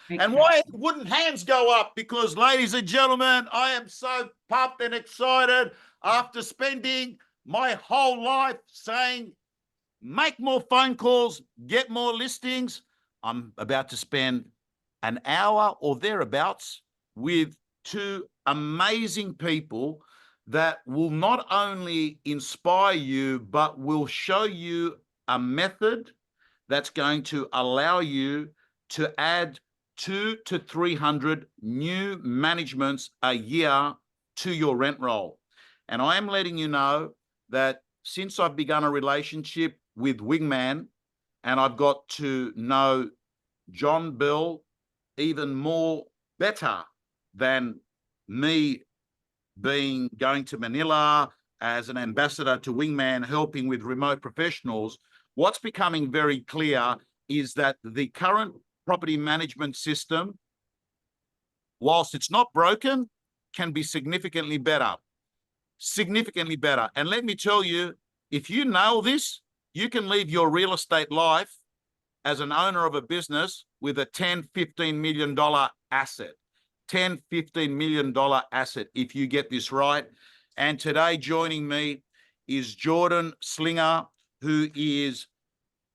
And why wouldn't hands go up? Because, ladies and gentlemen, I am so pumped and excited after spending my whole life saying, make more phone calls, get more listings. I'm about to spend an hour or thereabouts with two amazing people that will not only inspire you, but will show you a method that's going to allow you to add 200 to 300 new managements a year to your rent roll. And I am letting you know that since I've begun a relationship with Wingman, and I've got to know John Bill even more better than me going to Manila as an ambassador to Wingman, helping with remote professionals, what's becoming very clear is that the current property management system, whilst it's not broken, can be significantly better. Significantly better. And let me tell you, if you nail this, you can leave your real estate life as an owner of a business with a $10, $15 million asset. $10, $15 million asset if you get this right. And today joining me is Jordon Slinger, who is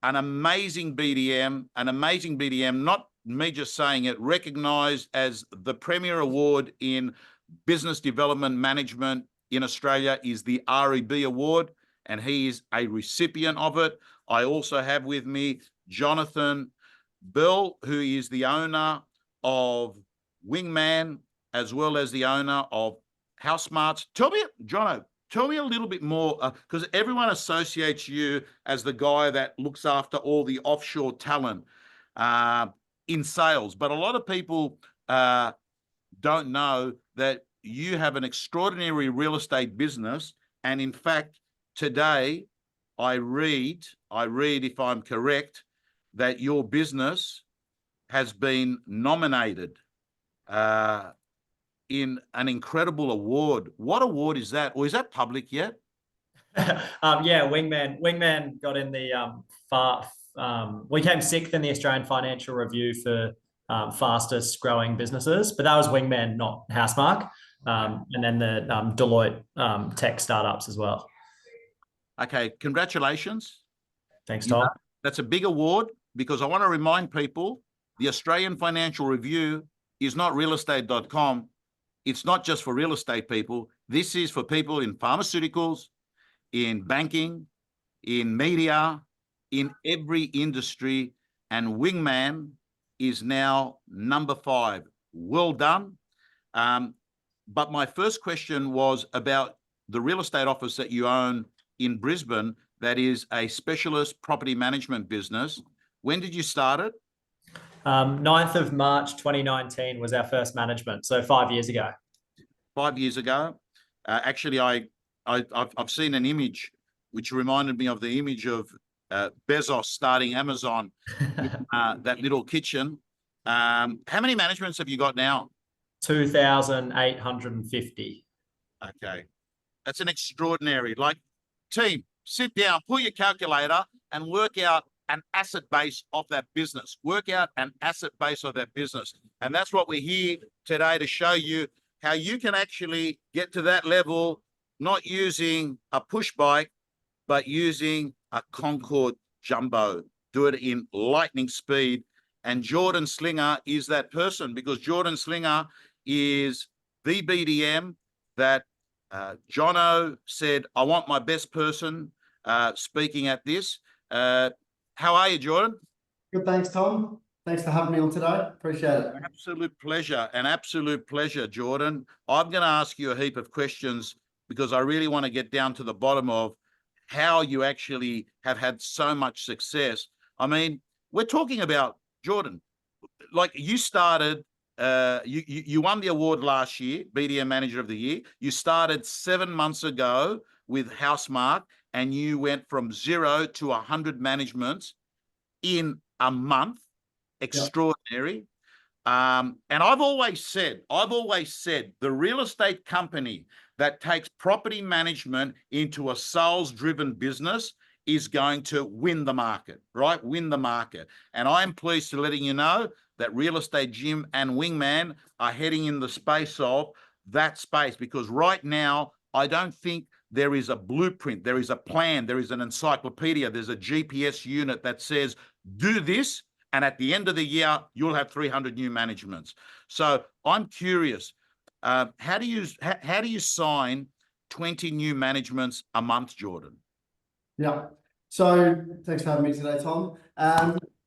an amazing BDM, not me just saying it, recognized as the premier award in business development management in Australia is the REB Award, and he is a recipient of it. I also have with me Jonathan Bill, who is the owner of Wingman, as well as the owner of Housemark. Tell me, Jono, tell me a little bit more, because everyone associates you as the guy that looks after all the offshore talent in sales. But a lot of people don't know that you have an extraordinary real estate business. And in fact, today, I read, if I'm correct, that your business has been nominated in an incredible award. What award is that? Or is that public yet? Yeah, Wingman got in the we came 6th in the Australian Financial Review for fastest growing businesses, but that was Wingman, not Housemark. And then the Deloitte tech startups as well. Okay, congratulations. Thanks, Tom. That's a big award, because I want to remind people, the Australian Financial Review is not realestate.com. It's not just for real estate people. This is for people in pharmaceuticals, in banking, in media, in every industry. And Wingman is now number 5. Well done. But my first question was about the real estate office that you own in Brisbane, that is a specialist property management business. When did you start it? 9th of March 2019 was our first management, so 5 years ago. 5 years ago. Actually, I've seen an image which reminded me of the image of Bezos starting Amazon, that little kitchen. How many managements have you got now? 2,850. Okay. That's an extraordinary, team, sit down, pull your calculator and work out an asset base of that business. Work out an asset base of that business. And that's what we're here today to show you, how you can actually get to that level, not using a push bike, but using a Concorde Jumbo. Do it in lightning speed. And Jordon Slinger is that person, because Jordon Slinger is the BDM that Jono said, I want my best person speaking at this. How are you, Jordon? Good, thanks, Tom. Thanks for having me on today. Appreciate it. Absolute pleasure. An absolute pleasure, Jordon. I'm going to ask you a heap of questions because I really want to get down to the bottom of how you actually have had so much success. I mean, we're talking about, Jordon, you started, you won the award last year, BDM Manager of the Year. You started 7 months ago with Housemark, and you went from 0 to 100 managements in a month. Extraordinary. And I've always said, the real estate company that takes property management into a sales-driven business is going to win the market, right? Win the market. And I'm pleased to letting you know that Real Estate Gym and Wingman are heading in the space of that space, because right now, I don't think there is a blueprint, there is a plan, there is an encyclopedia, there's a GPS unit that says, do this, and at the end of the year, you'll have 300 new managements. So I'm curious, how do you sign 20 new managements a month, Jordon? Yeah. So thanks for having me today, Tom.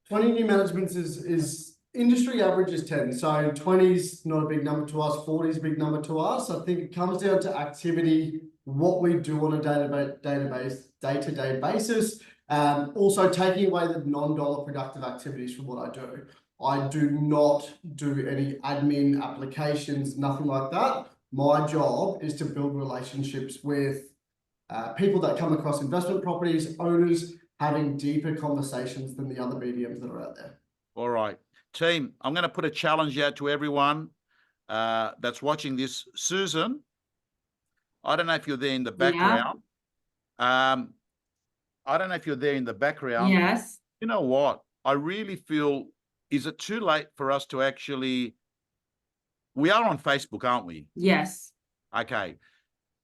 20 new managements is industry average is 10. So 20 is not a big number to us, 40 is a big number to us. I think it comes down to activity, what we do on a day-to-day basis. Also taking away the non-dollar productive activities from what I do. I do not do any admin applications, nothing like that. My job is to build relationships with people that come across investment properties, owners, having deeper conversations than the other BDMs that are out there. All right, team, I'm going to put a challenge out to everyone that's watching this. Susan, I don't know if you're there in the background. Yeah. I don't know if you're there in the background. Yes. You know what? I really feel, is it too late for us to actually, we are on Facebook, aren't we? Yes. Okay.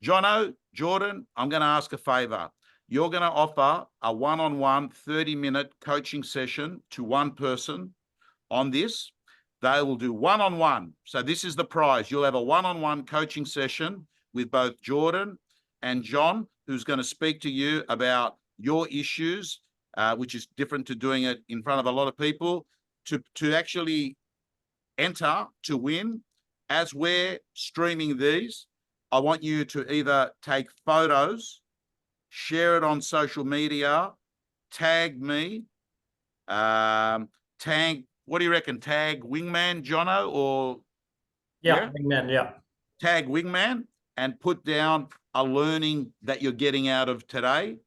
Jono, Jordan, I'm going to ask a favor. You're going to offer a one-on-one 30-minute coaching session to one person on this. They will do one-on-one. So this is the prize. You'll have a one-on-one coaching session with both Jordan and John, who's going to speak to you about your issues, which is different to doing it in front of a lot of people, to actually enter, to win. As we're streaming these, I want you to either take photos, share it on social media, tag me, tag, what do you reckon? Tag Wingman, Jono, or? Yeah, Wingman, yeah. Tag Wingman and put down a learning that you're getting out of today.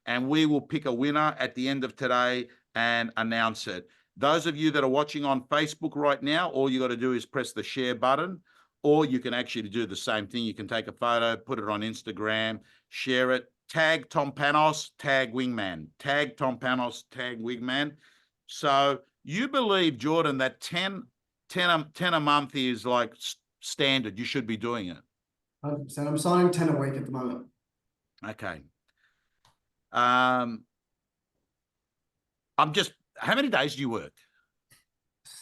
And we will pick a winner at the end of today and announce it. Those of you that are watching on Facebook right now, all you got to do is press the share button, or you can actually do the same thing. You can take a photo, put it on Instagram, share it, tag Tom Panos, tag Wingman, tag Tom Panos, tag Wingman. So you believe, Jordan, that 10 a month is like standard. You should be doing it. 100%. I'm signing 10 a week at the moment. Okay. How many days do you work?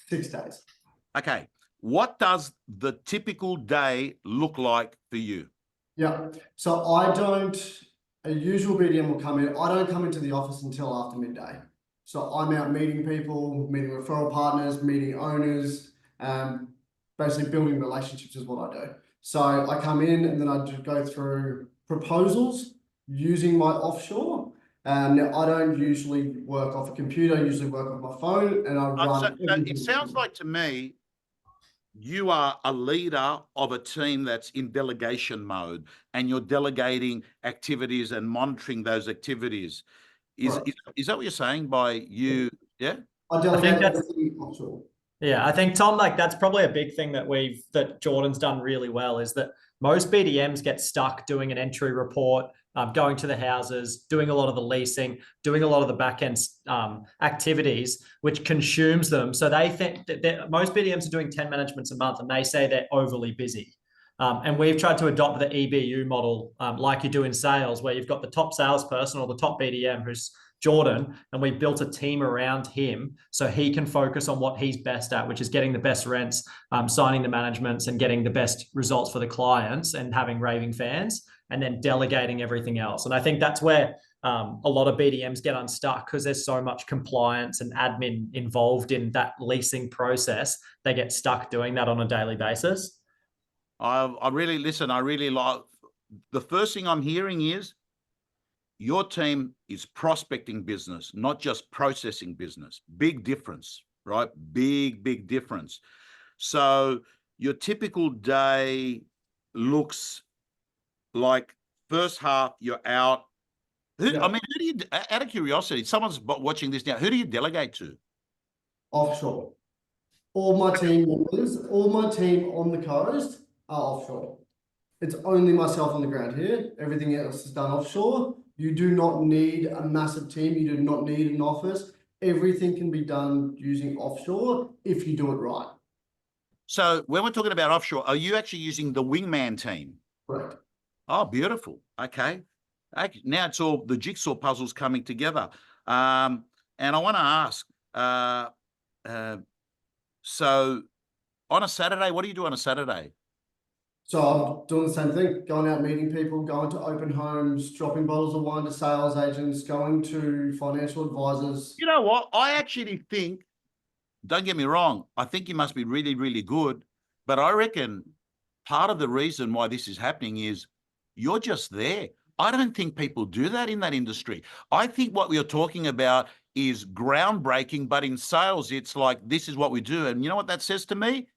6 days. Okay. What does the typical day look like for you? Yeah. So a usual BDM will come in. I don't come into the office until after midday. So I'm out meeting people, meeting referral partners, meeting owners, basically building relationships is what I do. So I come in and then I just go through proposals using my offshore. Now I don't usually work off a computer. I usually work off my phone, and I run. So it sounds like to me you are a leader of a team that's in delegation mode, and you're delegating activities and monitoring those activities. Is that what you're saying by you? Yeah. I delegate everything offshore. Yeah, I think, Tom, like that's probably a big thing that Jordan's done really well, is that most BDMs get stuck doing an entry report, going to the houses, doing a lot of the leasing, doing a lot of the backend activities, which consumes them. So they think that most BDMs are doing 10 managements a month, and they say they're overly busy. And we've tried to adopt the EBU model, like you do in sales, where you've got the top salesperson or the top BDM, who's Jordan, and we built a team around him so he can focus on what he's best at, which is getting the best rents, signing the managements, and getting the best results for the clients, and having raving fans, and then delegating everything else. And I think that's where a lot of BDMs get unstuck, because there's so much compliance and admin involved in that leasing process. They get stuck doing that on a daily basis. I really like, the first thing I'm hearing is your team is prospecting business, not just processing business. Big difference, right? Big difference. So your typical day looks like first half you're out. Who do you, out of curiosity, someone's watching this now, who do you delegate to? Offshore. All my team members, all my team on the coast are offshore. It's only myself on the ground here. Everything else is done offshore. You do not need a massive team. You do not need an office. everything can be done using offshore if you do it right. So when we're talking about offshore, are you actually using the wingman team? Correct. Oh, beautiful. Okay. Now it's all the jigsaw puzzles coming together. And I want to ask, so on a Saturday, what do you do on a Saturday? So I'm doing the same thing, going out meeting people, going to open homes, dropping bottles of wine to sales agents, going to financial advisors. You know what? I actually think, don't get me wrong, I think you must be really, really good. But I reckon part of the reason why this is happening is you're just there. I don't think people do that in that industry. I think what we are talking about is groundbreaking, but in sales, it's like, this is what we do. And you know what that says to me?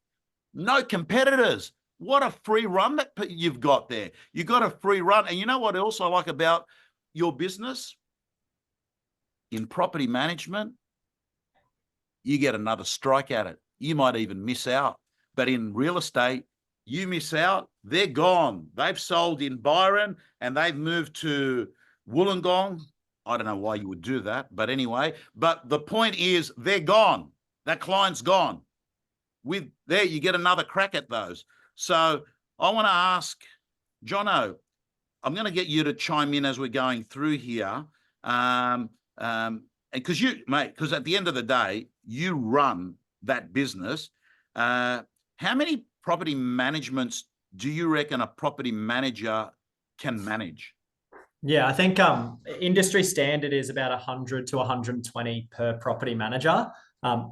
No competitors. What a free run that you've got there. You got a free run. And you know what else I like about your business? In property management, you get another strike at it. You might even miss out. But in real estate, you miss out, they're gone. They've sold in Byron and they've moved to Wollongong. I don't know why you would do that, but anyway. But the point is, they're gone. That client's gone. With there, you get another crack at those. So I want to ask, Jono, I'm going to get you to chime in as we're going through here. Because at the end of the day, you run that business. How many property managements do you reckon a property manager can manage? Yeah, I think industry standard is about 100 to 120 per property manager.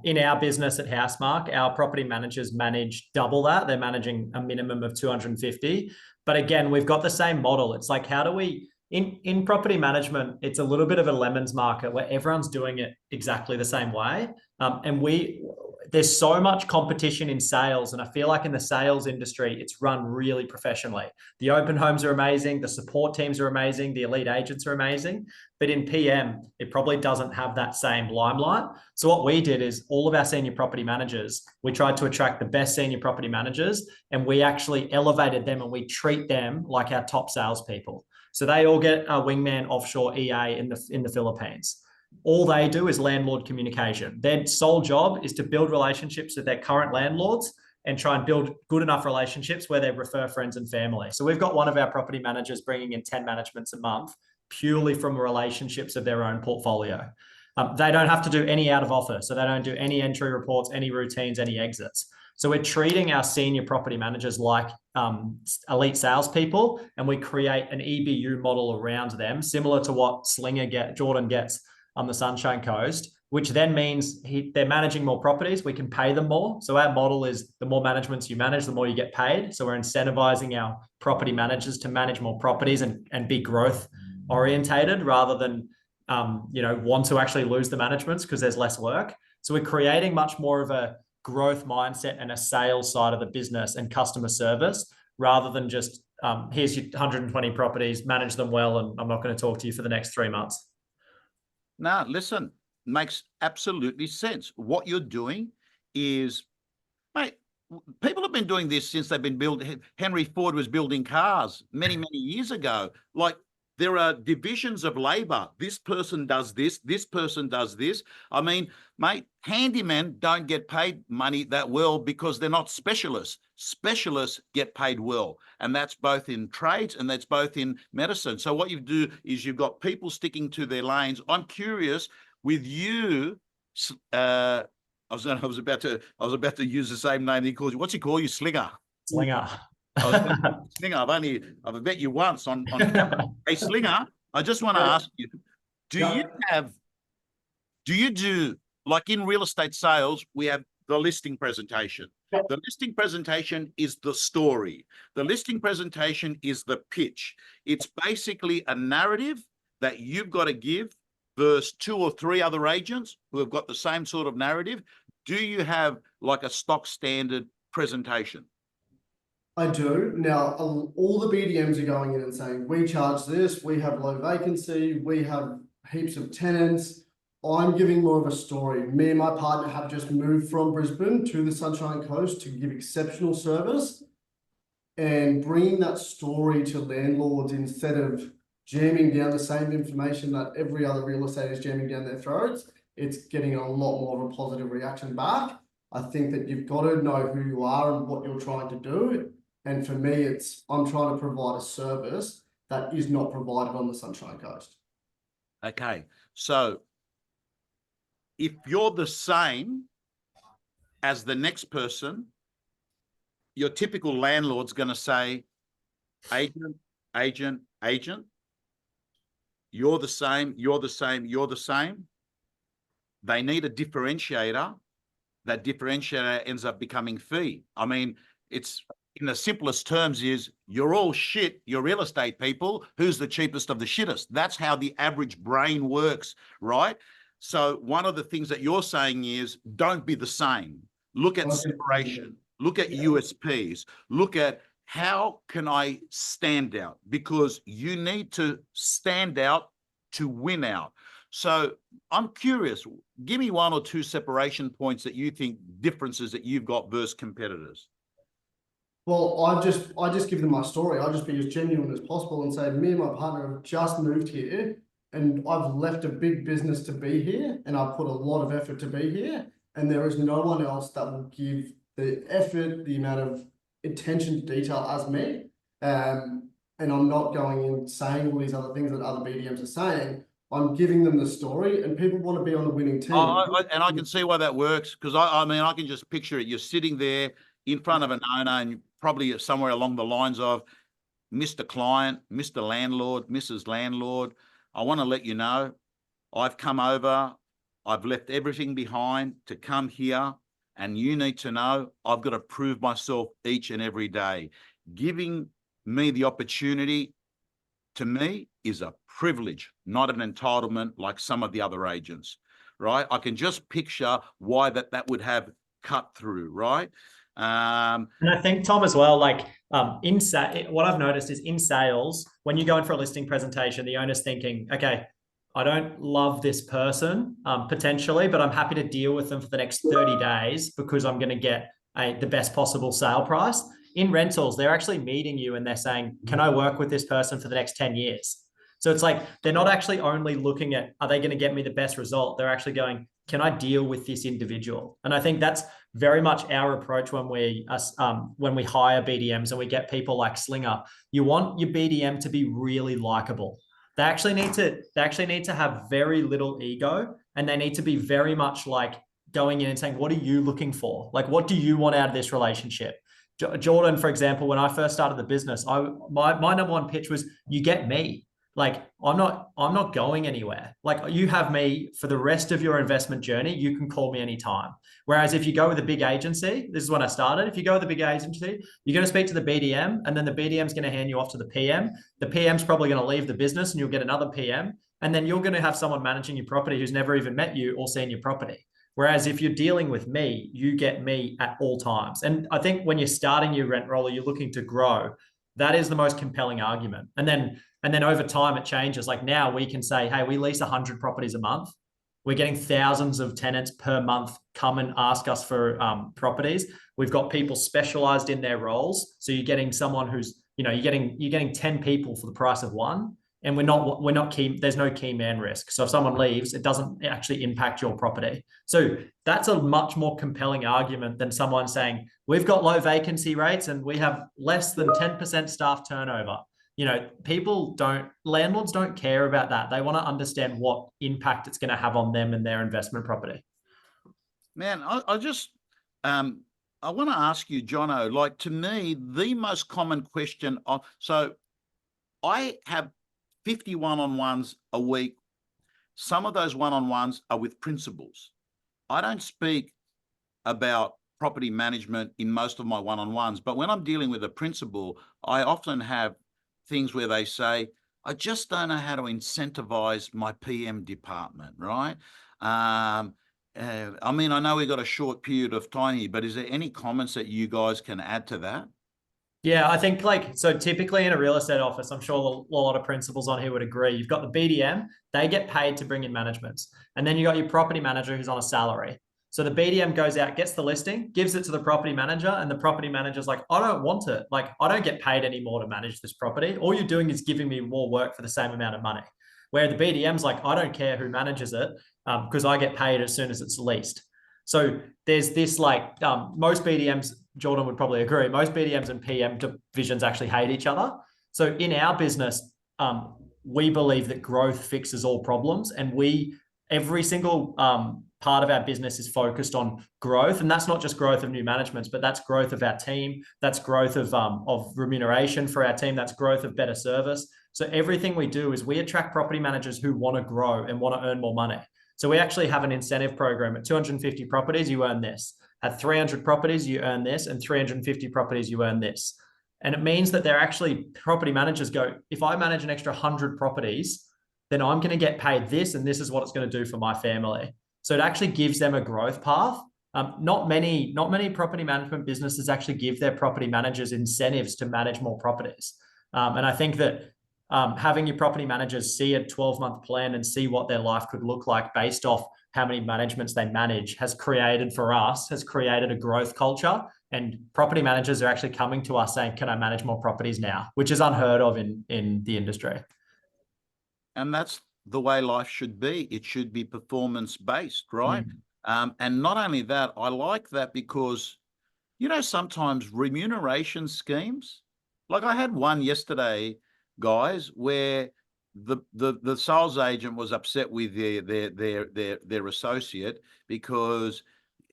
In our business at Housemark, our property managers manage double that. They're managing a minimum of 250. But again, we've got the same model. It's like, how do we, in property management, it's a little bit of a lemons market where everyone's doing it exactly the same way. There's so much competition in sales. And I feel like in the sales industry, it's run really professionally. The open homes are amazing. The support teams are amazing. The elite agents are amazing. But in PM, it probably doesn't have that same limelight. So what we did is all of our senior property managers, we tried to attract the best senior property managers, and we actually elevated them and we treat them like our top salespeople. So they all get a wingman offshore EA in the Philippines. All they do is landlord communication. Their sole job is to build relationships with their current landlords and try and build good enough relationships where they refer friends and family. So we've got one of our property managers bringing in 10 managements a month purely from relationships of their own portfolio. They don't have to do any out of office. So they don't do any entry reports, any routines, any exits. So we're treating our senior property managers like elite salespeople, and we create an EBU model around them, similar to what Jordon gets on the Sunshine Coast, which then means they're managing more properties. We can pay them more. So our model is the more managements you manage, the more you get paid. So we're incentivizing our property managers to manage more properties and be growth orientated rather than want to actually lose the managements because there's less work. So we're creating much more of a growth mindset and a sales side of the business and customer service rather than just here's your 120 properties, manage them well, and I'm not going to talk to you for the next 3 months. No, listen, makes absolutely sense. What you're doing is, mate, people have been doing this since they've been building. Henry Ford was building cars many, many years ago. Like, there are divisions of labor. This person does this. This person does this. I mean, mate, handymen don't get paid money that well because they're not specialists. Specialists get paid well. And that's both in trades and that's both in medicine. So what you do is you've got people sticking to their lanes. I'm curious with you. I was about to use the same name he calls you. What's he call you? Slinger. Slinger. Slinger, I've met you once on camera. Hey, Slinger, I just want to ask you, do you do, like in real estate sales, we have the listing presentation. The listing presentation is the story. The listing presentation is the pitch. It's basically a narrative that you've got to give versus 2 or 3 other agents who have got the same sort of narrative. Do you have like a stock standard presentation? I do. Now, all the BDMs are going in and saying, we charge this, we have low vacancy, we have heaps of tenants. I'm giving more of a story. Me and my partner have just moved from Brisbane to the Sunshine Coast to give exceptional service, and bringing that story to landlords instead of jamming down the same information that every other real estate is jamming down their throats. it's getting a lot more of a positive reaction back. I think that you've got to know who you are and what you're trying to do. And for me, I'm trying to provide a service that is not provided on the Sunshine Coast. Okay. So if you're the same as the next person, your typical landlord's going to say, agent, agent, agent. You're the same, you're the same, you're the same. They need a differentiator. That differentiator ends up becoming fee. I mean, it's in the simplest terms is you're all shit, you're real estate people. Who's the cheapest of the shittest? That's how the average brain works, right? So one of the things that you're saying is don't be the same. Look at separation. Look at USPs. Look at how can I stand out? Because you need to stand out to win out. So I'm curious, give me one or two separation points that you think differences that you've got versus competitors. Well, I just give them my story. I just be as genuine as possible and say, me and my partner have just moved here and I've left a big business to be here and I've put a lot of effort to be here. And there is no one else that will give the effort, the amount of attention to detail as me. And I'm not going in saying all these other things that other BDMs are saying. I'm giving them the story and people want to be on the winning team. And I can see why that works because I mean, I can just picture it. You're sitting there in front of an owner and probably somewhere along the lines of Mr. Client, Mr. Landlord, Mrs. Landlord. I want to let you know, I've come over, I've left everything behind to come here, and you need to know I've got to prove myself each and every day. Giving me the opportunity, to me, is a privilege, not an entitlement like some of the other agents, right? I can just picture why that would have cut through, right? And I think, Tom, as well, like what I've noticed is in sales, when you go in for a listing presentation, the owner's thinking, okay, I don't love this person potentially, but I'm happy to deal with them for the next 30 days because I'm going to get the best possible sale price. In rentals, they're actually meeting you and they're saying, can I work with this person for the next 10 years? So it's like, they're not actually only looking at, are they going to get me the best result? They're actually going, can I deal with this individual? And I think that's very much our approach when we hire BDMs and we get people like Slinger. You want your BDM to be really likable. They actually need to have very little ego, and they need to be very much like going in and saying, what are you looking for? Like, what do you want out of this relationship? Jordon, for example, when I first started the business, my number one pitch was, you get me. Like, I'm not going anywhere. Like, you have me for the rest of your investment journey. You can call me anytime. Whereas if you go with a big agency, this is when I started. If you go with a big agency, you're going to speak to the BDM, and then the BDM is going to hand you off to the PM. The PM's probably going to leave the business, and you'll get another PM. And then you're going to have someone managing your property who's never even met you or seen your property. Whereas if you're dealing with me, you get me at all times. And I think when you're starting your rent roll or you're looking to grow, that is the most compelling argument. And then over time it changes. Like now we can say, hey, we lease 100 properties a month. We're getting thousands of tenants per month come and ask us for properties. We've got people specialized in their roles. So you're getting someone who's, you're getting 10 people for the price of one. And we're not key. There's no key man risk. So if someone leaves, it doesn't actually impact your property. So that's a much more compelling argument than someone saying, we've got low vacancy rates and we have less than 10% staff turnover. Landlords don't care about that. They want to understand what impact it's going to have on them and their investment property. Man, I want to ask you, Jono, like, to me, the most common question so I have 50 one-on-ones a week. Some of those one-on-ones are with principals. I don't speak about property management in most of my one-on-ones, but when I'm dealing with a principal, I often have things where they say, I just don't know how to incentivize my PM department, right? I mean, I know we've got a short period of time here, but is there any comments that you guys can add to that? Yeah, I think so typically in a real estate office, I'm sure a lot of principals on here would agree. You've got the BDM, they get paid to bring in managements. And then you got your property manager who's on a salary. So the BDM goes out, gets the listing, gives it to the property manager, and the property manager's like, I don't want it. Like, I don't get paid anymore to manage this property. All you're doing is giving me more work for the same amount of money. Where the BDM's like, I don't care who manages it because I get paid as soon as it's leased. So there's this like most BDMs, Jordon would probably agree, most BDMs and PM divisions actually hate each other. So in our business, we believe that growth fixes all problems, and every single part of our business is focused on growth. And that's not just growth of new managements, but that's growth of our team. That's growth of remuneration for our team. That's growth of better service. So everything we do is we attract property managers who want to grow and want to earn more money. So we actually have an incentive program. At 250 properties, you earn this. At 300 properties, you earn this. And 350 properties, you earn this. And it means that they're actually, property managers go, if I manage an extra 100 properties, then I'm going to get paid this, and this is what it's going to do for my family. So it actually gives them a growth path. Not many property management businesses actually give their property managers incentives to manage more properties. And I think that having your property managers see a 12-month plan and see what their life could look like based off how many managements they manage has created a growth culture. And property managers are actually coming to us saying, can I manage more properties now? Which is unheard of in the industry. And that's the way life should be. It should be performance-based, right? And not only that, I like that because, sometimes remuneration schemes, like I had one yesterday, guys, where the sales agent was upset with their associate because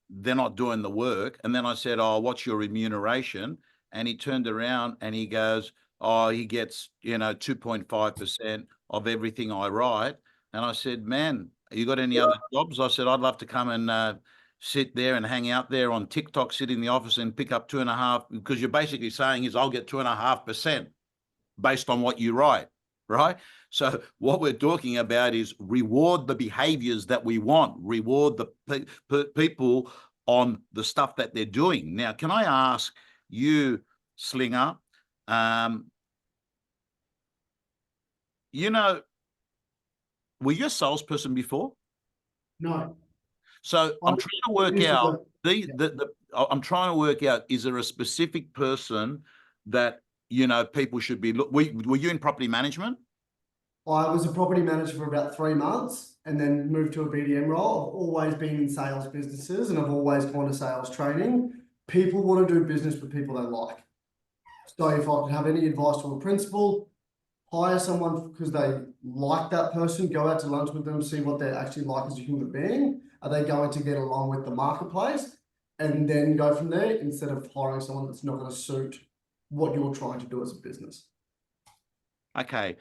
they're not doing the work. And then I said, oh, what's your remuneration? And he turned around and he goes, oh, he gets, 2.5% of everything I write. And I said, man, you got any other jobs? I said, I'd love to come and sit there and hang out there on TikTok, sit in the office and pick up 2.5%, because you're basically saying is I'll get 2.5% based on what you write, right? So what we're talking about is reward the behaviors that we want, reward the people on the stuff that they're doing. Now, can I ask you, Slinger, were you a salesperson before? No. So I'm trying to work out I'm trying to work out, is there a specific person that people should be were you in property management? I was a property manager for about 3 months and then moved to a BDM role. I've always been in sales businesses and I've always gone to sales training. People want to do business with people they like. So if I could have any advice to a principal, hire someone because they like that person, go out to lunch with them, see what they're actually like as a human being. Are they going to get along with the marketplace? And then go from there instead of hiring someone that's not going to suit what you're trying to do as a business. Okay.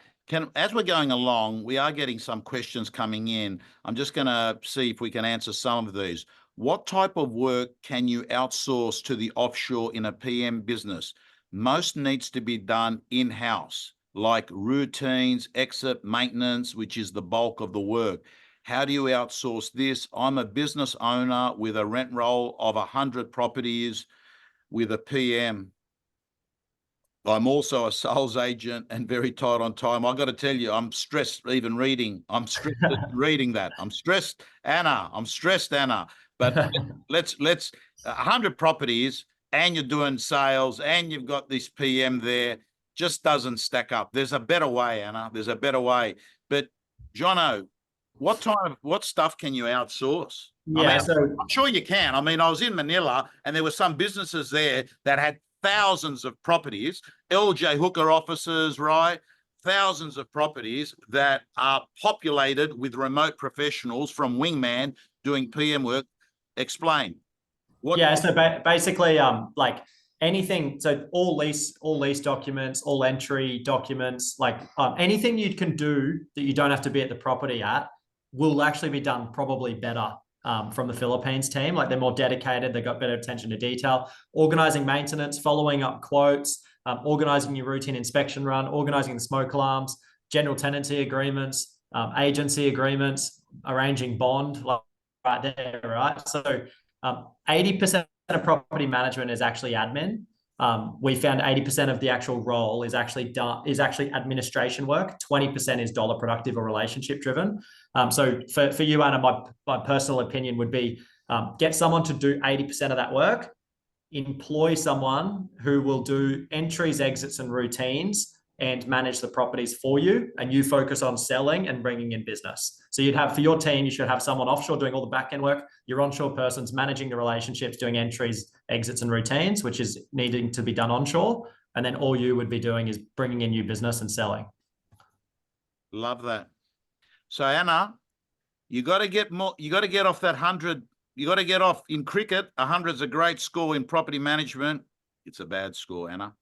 As we're going along, we are getting some questions coming in. I'm just going to see if we can answer some of these. What type of work can you outsource to the offshore in a PM business? Most needs to be done in-house, like routines, exit, maintenance, which is the bulk of the work. How do you outsource this? I'm a business owner with a rent roll of 100 properties with a PM. I'm also a sales agent and very tight on time. I got to tell you, I'm stressed even reading. I'm stressed reading that. I'm stressed, Anna. But let's 100 properties and you're doing sales and you've got this PM there, just doesn't stack up. There's a better way, Anna. There's a better way. But Jono, what stuff can you outsource? Yeah, I'm sure you can. I mean, I was in Manila and there were some businesses there that had thousands of properties, LJ Hooker offices, right? Thousands of properties that are populated with remote professionals from Wingman doing PM work. Explain. So basically, like anything, so all lease documents, all entry documents, like anything you can do that you don't have to be at the property at will actually be done probably better from the Philippines team. Like they're more dedicated, they've got better attention to detail, organizing maintenance, following up quotes, organizing your routine inspection run, organizing the smoke alarms, general tenancy agreements, agency agreements, arranging bond, like right there, right? So 80% of property management is actually admin. We found 80% of the actual role is actually administration work. 20% is dollar productive or relationship driven. So for you, Anna, my personal opinion would be get someone to do 80% of that work, employ someone who will do entries, exits, and routines and manage the properties for you, and you focus on selling and bringing in business. So you'd have, for your team, you should have someone offshore doing all the back end work. Your onshore person's managing the relationships, doing entries, exits, and routines, which is needing to be done onshore. And then all you would be doing is bringing in new business and selling. Love that. So Anna, you got to get more. You got to get off that 100. You got to get off in cricket. 100's a great score. In property management, it's a bad score, Anna.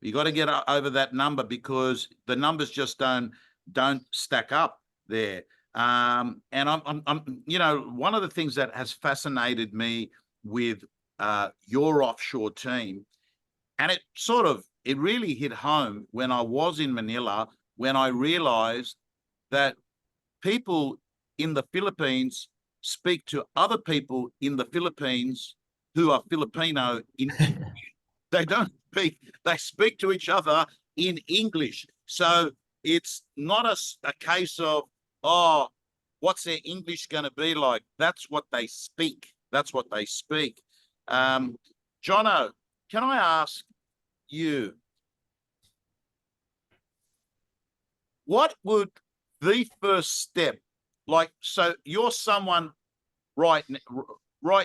You got to get over that number because the numbers just don't stack up there. And I'm you know, one of the things that has fascinated me with your offshore team, and it really hit home when I was in Manila, when I realized that people in the Philippines speak to other people in the Philippines who are Filipino in English. They don't speak, they speak to each other in English. So it's not a case of, oh, what's their English going to be like? That's what they speak. That's what they speak. Jono, can I ask you, what would the first step, like, so you're someone right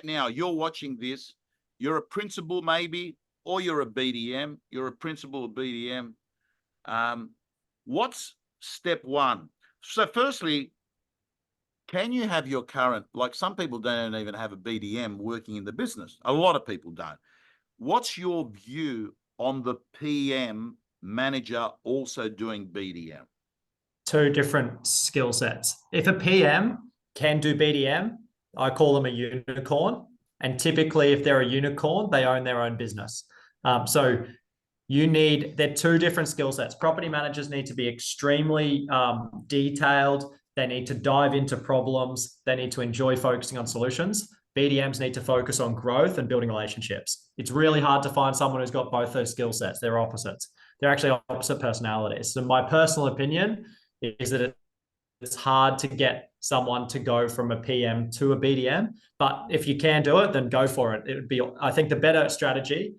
now, you're watching this, you're a principal maybe, or you're a BDM, you're a principal or BDM. What's step one? So firstly, can you have your current, like some people don't even have a BDM working in the business. A lot of people don't. What's your view on the PM manager also doing BDM? Two different skill sets. If a PM can do BDM, I call them a unicorn. And typically, if they're a unicorn, they own their own business. So they're two different skill sets. Property managers need to be extremely detailed. They need to dive into problems. They need to enjoy focusing on solutions. BDMs need to focus on growth and building relationships. It's really hard to find someone who's got both those skill sets. They're opposites. They're actually opposite personalities. So my personal opinion is that it's hard to get someone to go from a PM to a BDM. But if you can do it, then go for it. It would be, I think, the better strategy.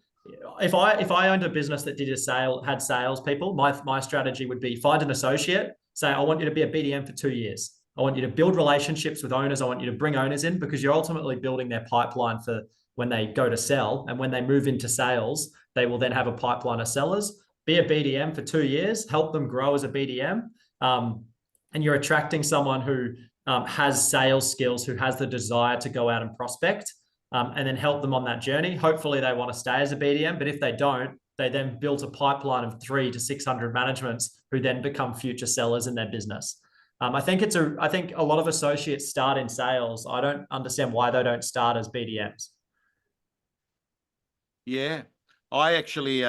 If I owned a business that had salespeople, my strategy would be find an associate, say, I want you to be a BDM for 2 years. I want you to build relationships with owners. I want you to bring owners in because you're ultimately building their pipeline for when they go to sell. And when they move into sales, they will then have a pipeline of sellers. Be a BDM for 2 years, help them grow as a BDM. And you're attracting someone who has sales skills, who has the desire to go out and prospect, and then help them on that journey. Hopefully they want to stay as a BDM, but if they don't, they then build a pipeline of 300 to 600 managements who then become future sellers in their business. I think a lot of associates start in sales. I don't understand why they don't start as BDMs. Yeah, I actually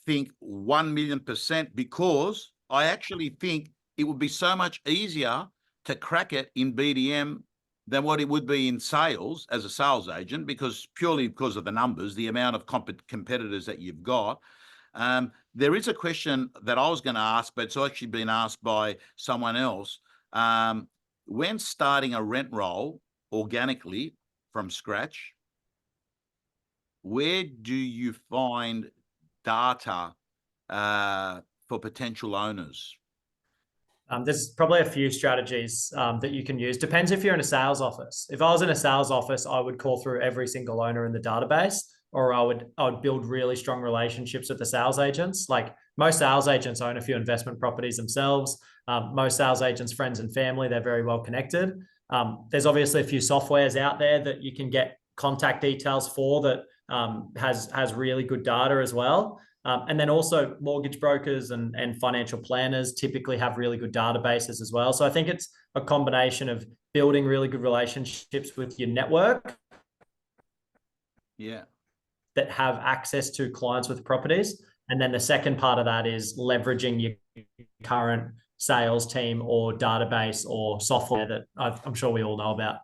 think 1,000,000%, because I actually think it would be so much easier to crack it in BDM than what it would be in sales as a sales agent, purely because of the numbers, the amount of competitors that you've got. There is a question that I was going to ask, but it's actually been asked by someone else. When starting a rent roll organically from scratch, where do you find data for potential owners? There's probably a few strategies that you can use. Depends if you're in a sales office. If I was in a sales office, I would call through every single owner in the database, or I would build really strong relationships with the sales agents. Like most sales agents own a few investment properties themselves. Most sales agents, friends and family, they're very well connected. There's obviously a few softwares out there that you can get contact details for that has really good data as well. And then also mortgage brokers and financial planners typically have really good databases as well. So I think it's a combination of building really good relationships with your network. Yeah. That have access to clients with properties. And then the second part of that is leveraging your current sales team or database or software that I'm sure we all know about.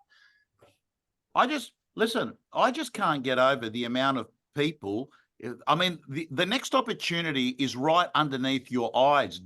I just can't get over the amount of people. I mean, the next opportunity is right underneath your eyes.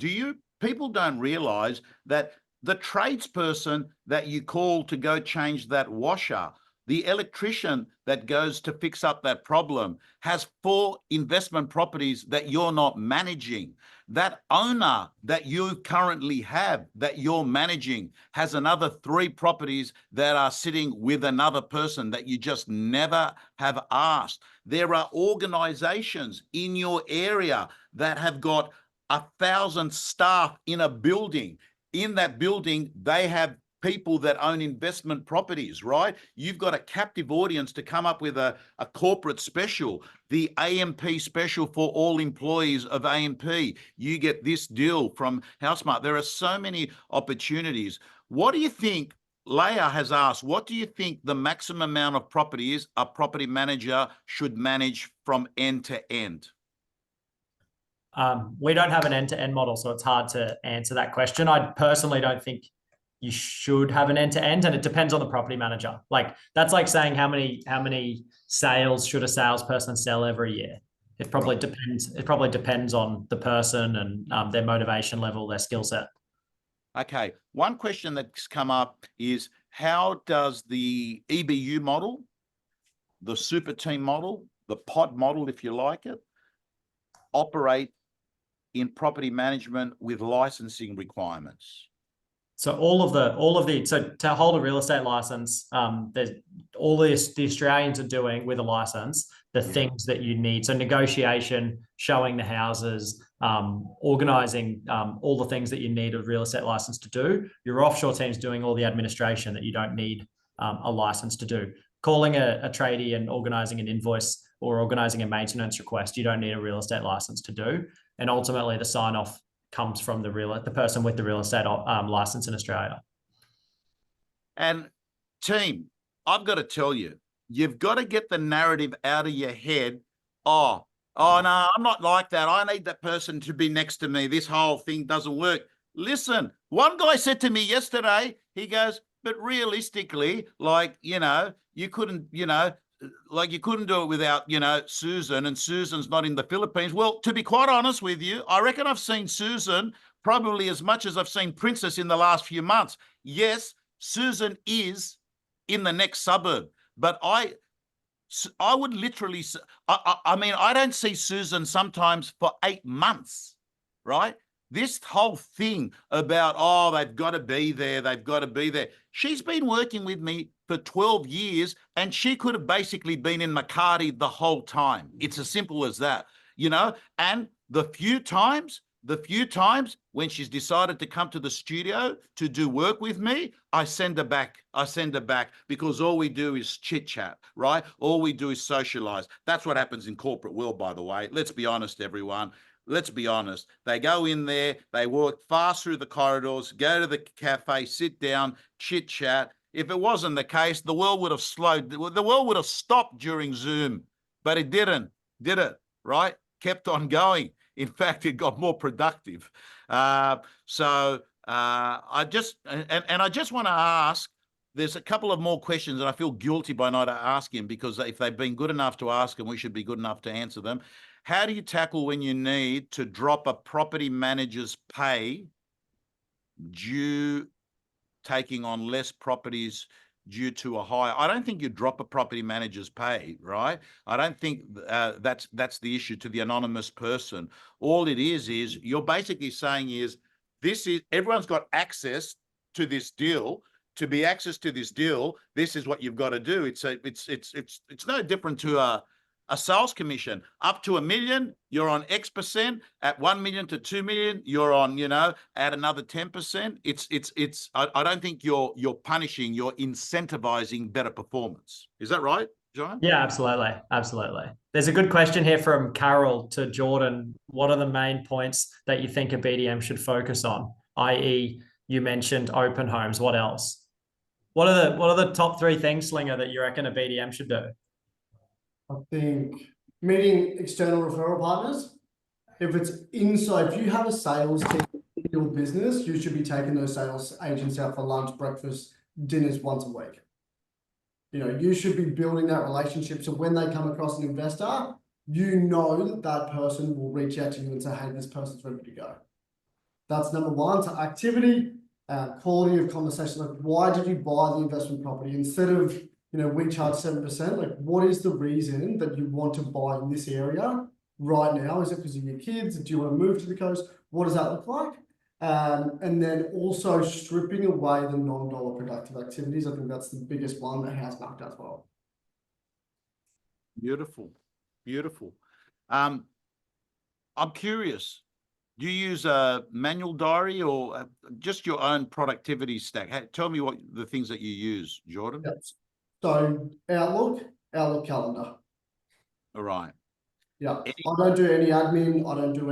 People don't realize that the tradesperson that you call to go change that washer, The electrician that goes to fix up that problem has 4 investment properties that you're not managing. That owner that you currently have that you're managing has another 3 properties that are sitting with another person that you just never have asked. There are organizations in your area that have got 1,000 staff in a building. In that building, they have people that own investment properties, right? You've got a captive audience to come up with a corporate special, the AMP special for all employees of AMP. You get this deal from Housemark. There are so many opportunities. What do you think? Leia has asked, what do you think the maximum amount of property is a property manager should manage from end to end? We don't have an end-to-end model, so it's hard to answer that question. I personally don't think you should have an end-to-end, and it depends on the property manager. Like, that's like saying how many sales should a salesperson sell every year. It probably depends. It probably depends on the person and their motivation level, their skill set. Okay. One question that's come up is, how does the EBU model, the super team model, the pod model, if you like it, operate in property management with licensing requirements? So so to hold a real estate license, there's all this the Australians are doing with a license, the things that you need. So negotiation, showing the houses, organizing all the things that you need a real estate license to do. Your offshore team's doing all the administration that you don't need a license to do. Calling a tradie and organizing an invoice or organizing a maintenance request, you don't need a real estate license to do. And ultimately, the sign-off comes from the person with the real estate license in Australia. And team, I've got to tell you, you've got to get the narrative out of your head. Oh no, I'm not like that. I need that person to be next to me. This whole thing doesn't work. Listen, one guy said to me yesterday, he goes, but realistically, you couldn't, you couldn't do it without, Susan, and Susan's not in the Philippines. Well, to be quite honest with you, I reckon I've seen Susan probably as much as I've seen Princess in the last few months. Yes, Susan is in the next suburb, but I would literally, I don't see Susan sometimes for 8 months, right? This whole thing about, they've got to be there, they've got to be there. She's been working with me for 12 years, and she could have basically been in Makati the whole time. It's as simple as that, and the few times when she's decided to come to the studio to do work with me, I send her back. Because all we do is chit chat, right? All we do is socialize. That's what happens in corporate world, by the way. Let's be honest, everyone. Let's be honest. They go in there, they walk fast through the corridors, go to the cafe, sit down, chit chat. If it wasn't the case, the world would have slowed. The world would have stopped during Zoom, but it didn't, did it? Right? Kept on going. In fact, it got more productive. I just want to ask, there's a couple of more questions, and I feel guilty by not asking, because if they've been good enough to ask them, we should be good enough to answer them. How do you tackle when you need to drop a property manager's pay due taking on less properties due to a hire? I don't think you drop a property manager's pay, right? I don't think that's the issue to the anonymous person. All it is you're basically saying everyone's got access to this deal. To be access to this deal, this is what you've got to do. It's no different to a sales commission. Up to $1 million, you're on X%. At 1 million to 2 million, you're on, at another 10%. I don't think you're punishing, you're incentivizing better performance. Is that right, John? Yeah, absolutely. There's a good question here from Carol to Jordon. What are the main points that you think a BDM should focus on? I.e., you mentioned open homes. What else? What are the top 3 things, Slinger, that you reckon a BDM should do? I think meeting external referral partners. If it's inside, if you have a sales team in your business, you should be taking those sales agents out for lunch, breakfast, dinners once a week. You should be building that relationship, so when they come across an investor, that person will reach out to you and say, hey, this person's ready to go. That's number 1. So activity, quality of conversation. Like, why did you buy the investment property? Instead of we charge 7%. Like, what is the reason that you want to buy in this area right now? Is it because of your kids? Do you want to move to the coast? What does that look like? And then also stripping away the non-dollar productive activities. I think that's the biggest one that Housemark does well. Beautiful, beautiful. I'm curious. Do you use a manual diary or just your own productivity stack? Tell me what the things that you use, Jordon. Yep. So Outlook calendar. All right. Yeah, I don't do any admin. I don't do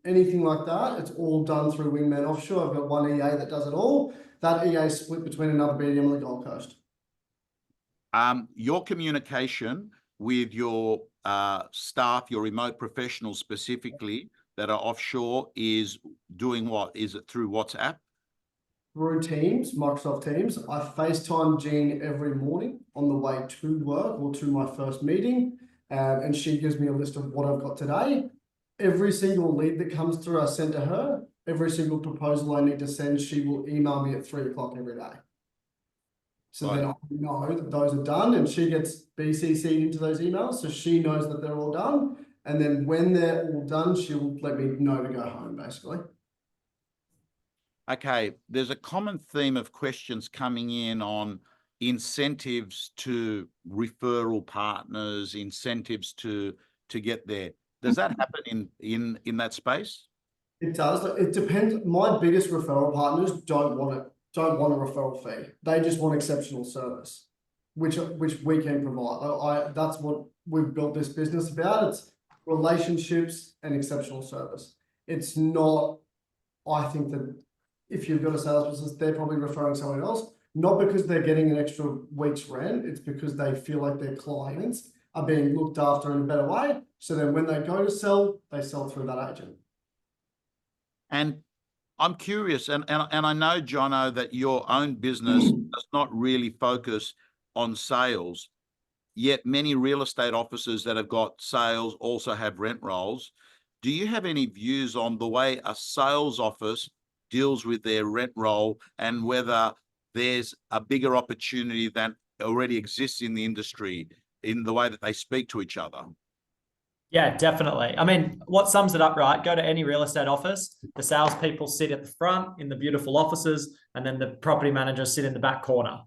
anything like that. It's all done through Wingman Offshore. I've got one EA that does it all. That EA is split between another BDM on the Gold Coast. Your communication with your staff, your remote professionals specifically that are offshore, is doing what? Is it through WhatsApp? Through Teams, Microsoft Teams. I FaceTime Jean every morning on the way to work or to my first meeting. And she gives me a list of what I've got today. Every single lead that comes through, I send to her. Every single proposal I need to send, she will email me at 3 o'clock every day. So then I know that those are done, and she gets BCC'd into those emails, so she knows that they're all done. And then when they're all done, she'll let me know to go home, basically. Okay, there's a common theme of questions coming in on incentives to referral partners, incentives to get there. Does that happen in that space? It does. It depends. My biggest referral partners don't want a referral fee. They just want exceptional service, which we can provide. That's what we've built this business about. It's relationships and exceptional service. It's not, I think that if you've got a sales business, they're probably referring someone else, not because they're getting an extra week's rent. It's because they feel like their clients are being looked after in a better way. So then when they go to sell, they sell through that agent. And I'm curious, and I know, Jono, that your own business does not really focus on sales, yet many real estate offices that have got sales also have rent rolls. Do you have any views on the way a sales office deals with their rent roll and whether there's a bigger opportunity that already exists in the industry in the way that they speak to each other? Yeah, definitely. I mean, what sums it up, right? Go to any real estate office. The salespeople sit at the front in the beautiful offices, and then the property managers sit in the back corner.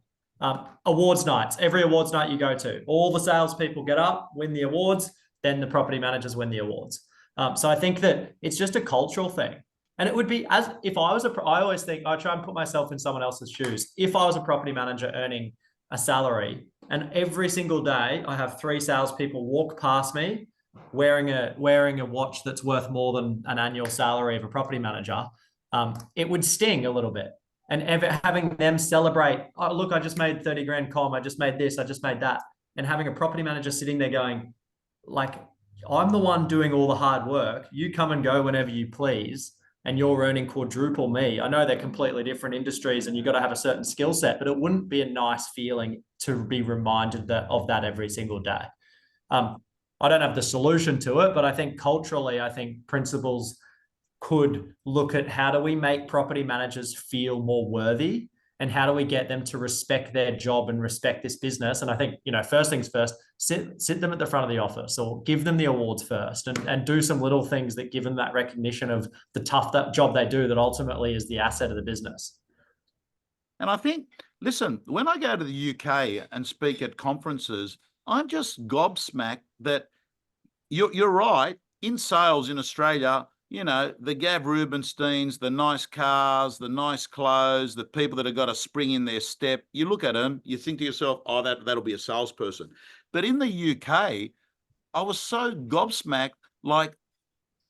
Awards nights, every awards night you go to, all the salespeople get up, win the awards, then the property managers win the awards. So I think that it's just a cultural thing. And it would be as if I was I always think, I try and put myself in someone else's shoes. If I was a property manager earning a salary, and every single day I have 3 salespeople walk past me wearing a watch that's worth more than an annual salary of a property manager, it would sting a little bit. And having them celebrate, oh, look, I just made 30 grand com, I just made this, I just made that. And having a property manager sitting there going, like, I'm the one doing all the hard work. You come and go whenever you please, and you're earning quadruple me. I know they're completely different industries and you've got to have a certain skill set, but it wouldn't be a nice feeling to be reminded of that every single day. I don't have the solution to it, but I think culturally, I think principals could look at how do we make property managers feel more worthy, and how do we get them to respect their job and respect this business. And I think, first things first, sit them at the front of the office or give them the awards first, and do some little things that give them that recognition of the tough job they do that ultimately is the asset of the business. And I think, listen, when I go to the UK and speak at conferences, I'm just gobsmacked that you're right. In sales in Australia, the Gav Rubensteins, the nice cars, the nice clothes, the people that have got a spring in their step, you look at them, you think to yourself, oh, that'll be a salesperson. But in the UK, I was so gobsmacked, like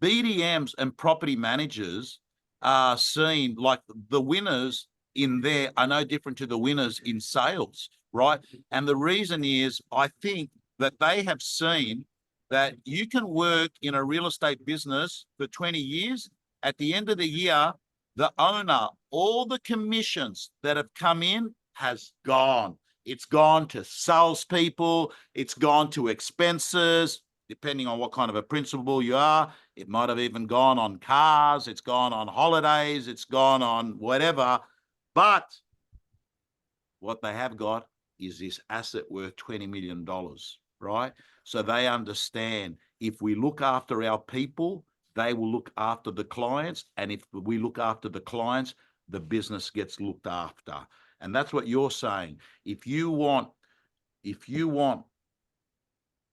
BDMs and property managers are seen like the winners in there are no different to the winners in sales, right? And the reason is, I think that they have seen that you can work in a real estate business for 20 years. At the end of the year, the owner, all the commissions that have come in has gone. It's gone to salespeople. It's gone to expenses, depending on what kind of a principal you are. It might have even gone on cars. It's gone on holidays. It's gone on whatever. But what they have got is this asset worth $20 million, right? So they understand if we look after our people, they will look after the clients. And if we look after the clients, the business gets looked after. And that's what you're saying. If you want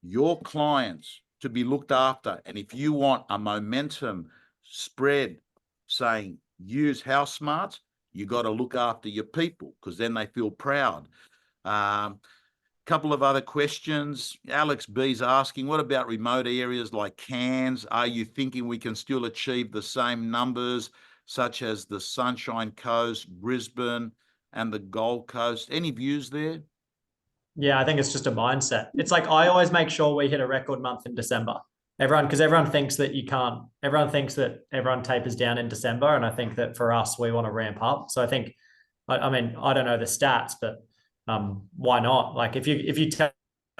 your clients to be looked after, and if you want a momentum spread saying use Housemark, you got to look after your people, because then they feel proud. Couple of other questions. Alex B's asking, what about remote areas like Cairns? Are you thinking we can still achieve the same numbers, such as the Sunshine Coast, Brisbane, and the Gold Coast? Any views there? Yeah, I think it's just a mindset. It's like I always make sure we hit a record month in December. Because everyone thinks that you can't, everyone thinks that everyone tapers down in December. And I think that for us, we want to ramp up. So I think, I mean, I don't know the stats, but why not? Like if you tell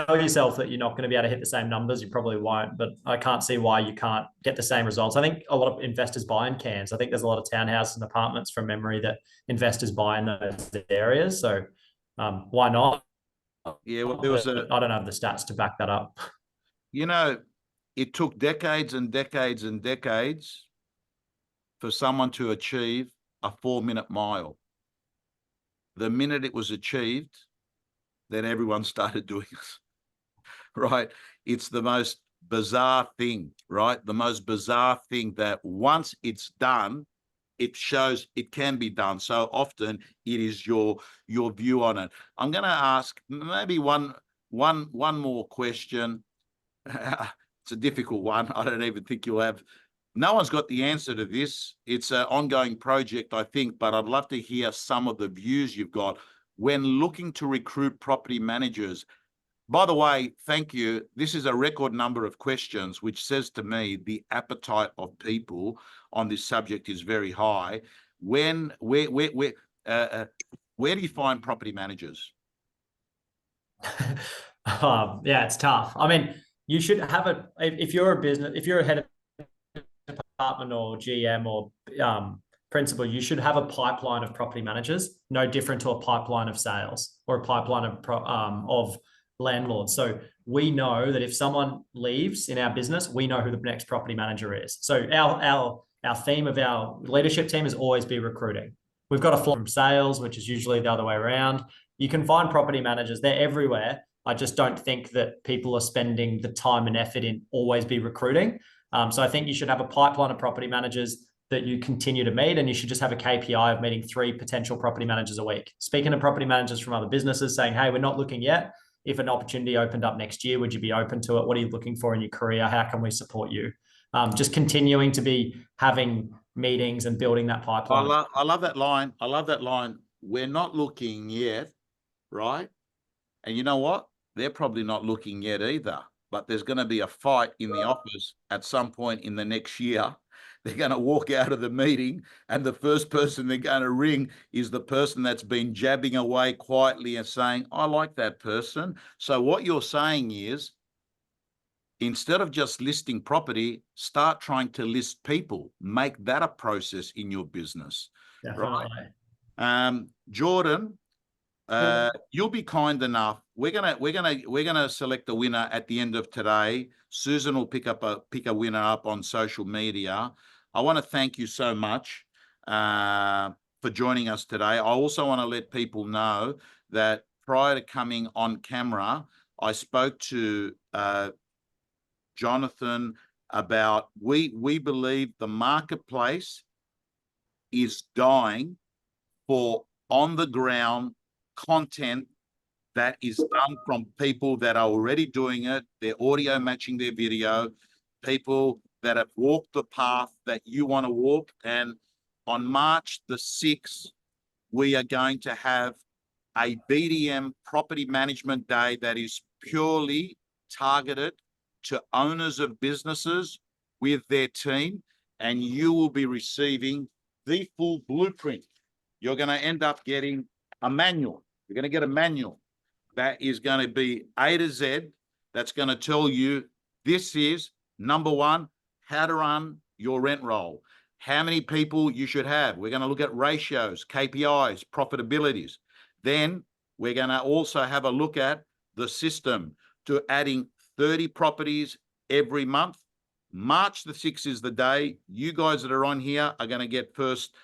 yourself that you're not going to be able to hit the same numbers, you probably won't. But I can't see why you can't get the same results. I think a lot of investors buy in Cairns. I think there's a lot of townhouses and apartments from memory that investors buy in those areas. So why not? Yeah, well, there was I don't have the stats to back that up. You know, it took decades and decades and decades for someone to achieve a 4-minute mile. The minute it was achieved, then everyone started doing it, right? It's the most bizarre thing, right? The most bizarre thing that once it's done, it shows it can be done. So often it is your view on it. I'm going to ask maybe one more question. It's a difficult one. I don't even think you'll have. No one's got the answer to this. It's an ongoing project, I think, but I'd love to hear some of the views you've got when looking to recruit property managers. By the way, thank you. This is a record number of questions, which says to me the appetite of people on this subject is very high. Where do you find property managers? Yeah, it's tough. I mean, you should have if you're a business, if you're a head of department or GM or principal, you should have a pipeline of property managers, no different to a pipeline of sales or a pipeline of landlords. So we know that if someone leaves in our business, we know who the next property manager is. So our theme of our leadership team is always be recruiting. We've got a floor from sales, which is usually the other way around. You can find property managers, they're everywhere. I just don't think that people are spending the time and effort in always be recruiting. So I think you should have a pipeline of property managers that you continue to meet, and you should just have a KPI of meeting 3 potential property managers a week. Speaking to property managers from other businesses saying, hey, we're not looking yet. If an opportunity opened up next year, would you be open to it? What are you looking for in your career? How can we support you? Just continuing to be having meetings and building that pipeline. I love that line. I love that line. We're not looking yet, right? And you know what? They're probably not looking yet either. But there's going to be a fight in the office at some point in the next year. They're going to walk out of the meeting, and the first person they're going to ring is the person that's been jabbing away quietly and saying, I like that person. So what you're saying is, instead of just listing property, start trying to list people. Make that a process in your business. Definitely. Right? Jordon, you'll be kind enough. We're gonna select a winner at the end of today. Susan will pick a winner up on social media. I want to thank you so much for joining us today. I also want to let people know that prior to coming on camera, I spoke to Jonathan about we believe the marketplace is dying for on the ground content that is done from people that are already doing it. They're audio matching their video, people that have walked the path that you want to walk. And on March the 6th, we are going to have a BDM property management day that is purely targeted to owners of businesses with their team, and you will be receiving the full blueprint. You're going to end up getting a manual. You're going to get a manual that is going to be A to Z. That's going to tell you this is number 1, how to run your rent roll, how many people you should have. We're going to look at ratios, KPIs, profitabilities. Then we're going to also have a look at the system to adding 30 properties every month. March the 6th is the day. You guys that are on here are going to get first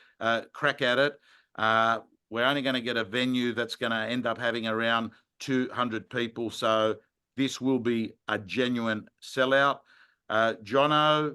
crack at it. We're only going to get a venue that's going to end up having around 200 people. So this will be a genuine sellout. Jono,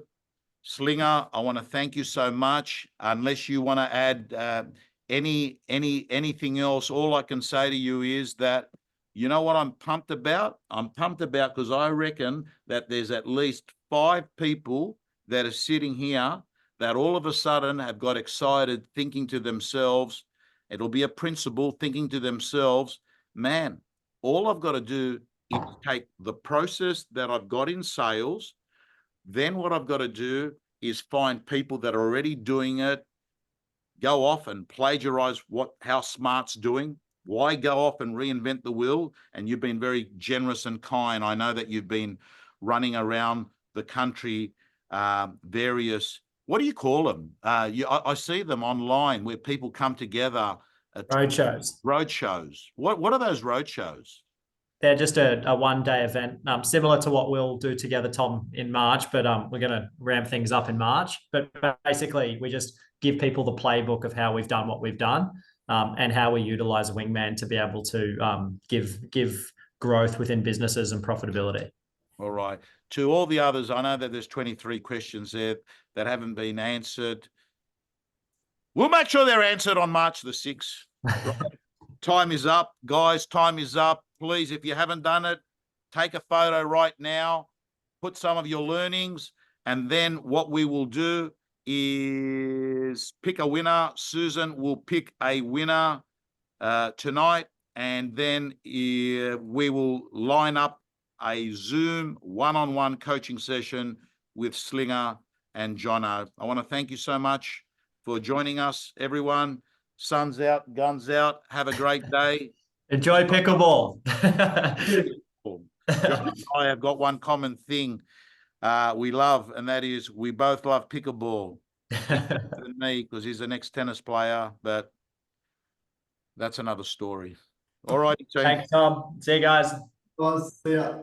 Slinger, I want to thank you so much. Unless you want to add anything else, all I can say to you is that, you know what I'm pumped about? I'm pumped about because I reckon that there's at least 5 people that are sitting here that all of a sudden have got excited, thinking to themselves, it'll be a principal thinking to themselves, man, all I've got to do is take the process that I've got in sales. Then what I've got to do is find people that are already doing it, go off and plagiarize what Housemark's doing. Why go off and reinvent the wheel? And you've been very generous and kind. I know that you've been running around the country, various, what do you call them? I see them online where people come together. Roadshows. Roadshows. What are those roadshows? They're just a one-day event, similar to what we'll do together, Tom, in March, but we're going to ramp things up in March. But basically, we just give people the playbook of how we've done what we've done, and how we utilize a wingman to be able to give growth within businesses and profitability. All right. To all the others, I know that there's 23 questions there that haven't been answered. We'll make sure they're answered on March the 6th. Right? Time is up, guys. Time is up. Please, if you haven't done it, take a photo right now, put some of your learnings, and then what we will do is pick a winner. Susan will pick a winner tonight, and then we will line up a Zoom one-on-one coaching session with Slinger and Jono. I want to thank you so much for joining us, everyone. Sun's out, guns out. Have a great day. Enjoy pickleball. John and I have got one common thing we love, and that is we both love pickleball. Than me, because he's an ex-tennis player, but that's another story. All right, team. Thanks, Tom. See you guys. Guys, see ya.